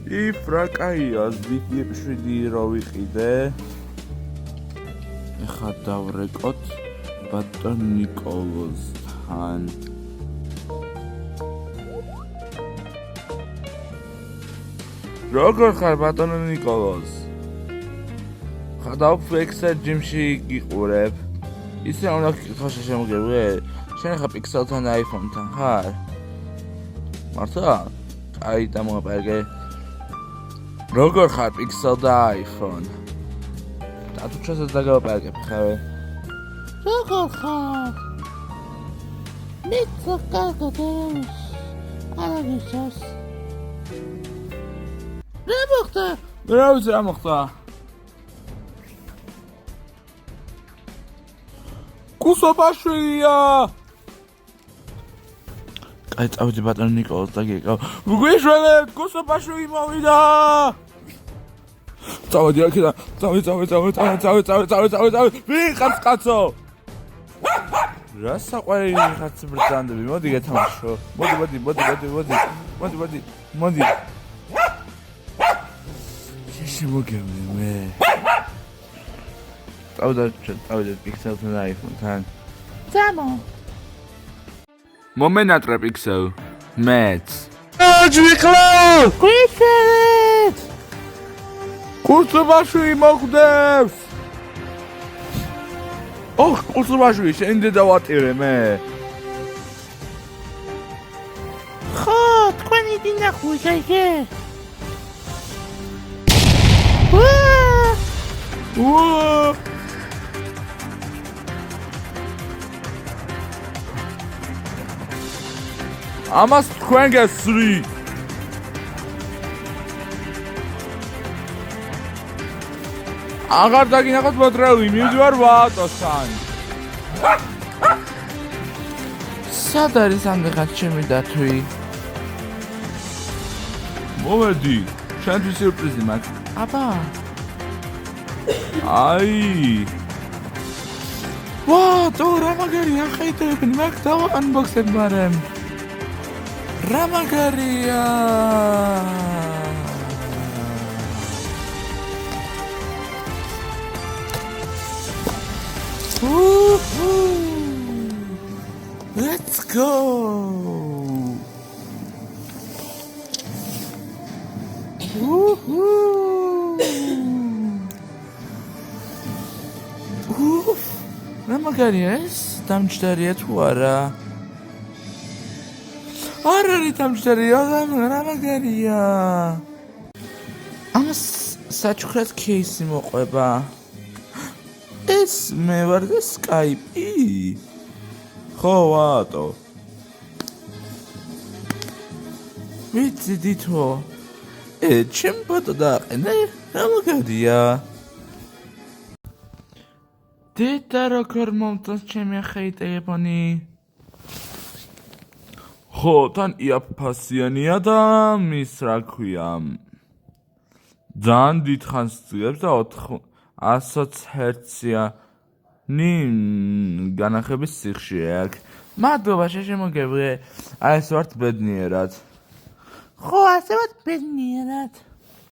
იფრაკაიას ბიტი რო ვიყიდე. ეხლა დავრეკოთ ბატონ ნიკოლოზთან. როგორ ხარ ბატონო ნიკოლოზ? ხადავ ფლექსა ჯიმში გიყურებ. ისე უნდა გითხოს შემოგევლე. შენ ხა პიქსელთან და აიფონთან ხარ? მართლა? აი დამოაპერგე. როგორ ხარ პიქსელ და აიფონ? დათუ ჩასაც დაგავაპერგებ ხავე. როგორ ხარ? მიწა კარგად არაგისას. რა მოხდა? რა ვიცი რა მოხდა? კუსობაშვილია! აი წავედი ბატონო ნიკოლოზ და გეკავ. გვიშველებთ კუსობაშვილი მოვიდა! წავედი აქედან. წავე. ვიღაც კაცო! რა საყვარელი ხაც ბრძანდები. მოდი გეთამაშო. მოდი. შემოგევლე მე. წავედი პიქსელთან და აიფონთან. ძამო. მომენატრე პიქსელ. მეც. ჯვიკლავ! გვიშველეთ! კუსობაშვილი მოხვდებს! ოხ, კუსობაშვილი, შენ დედა ვატირე მე. ხო, თქვენი დინახვის აიგე. ამას თქვენ გესწრით. აღარ დაგინახოთ მოძრაობი, მივდივარ ვატოსთან. სად არის ამდღაც ჩემი დათვი? მოვედი, შენთვის სიურპრიზი მაქვს. აბა. აი. ვატო, რა მაგარია ხეიტები, მაგ დავა unbox-ებ მარემ. რა მაგარია. Let's go. რა მაგარია ეს? დამჯდარია თუ არა? არ არის დამჯდარია, რა მაგარია? ამას საჩუქრად кейსი მოყვება. ეს მე ვარ და Skype. ხო, ვატო. ვიცი დითო. ჩემ ფოტო დააყენე, რა მაგარია? დედა როგორ მომწონს ჩემი ახალი ტელეფონი. ხო, თან იაფფასიანია და მის რა ქვია. ძალიან დიდხანს ძიებს და 120 ჰერცია განახების სიხშირე აქვს. მადლობა შემოგევლე. აი ეს ვართ ბედნიერად. ხო, ასე ვართ ბედნიერად.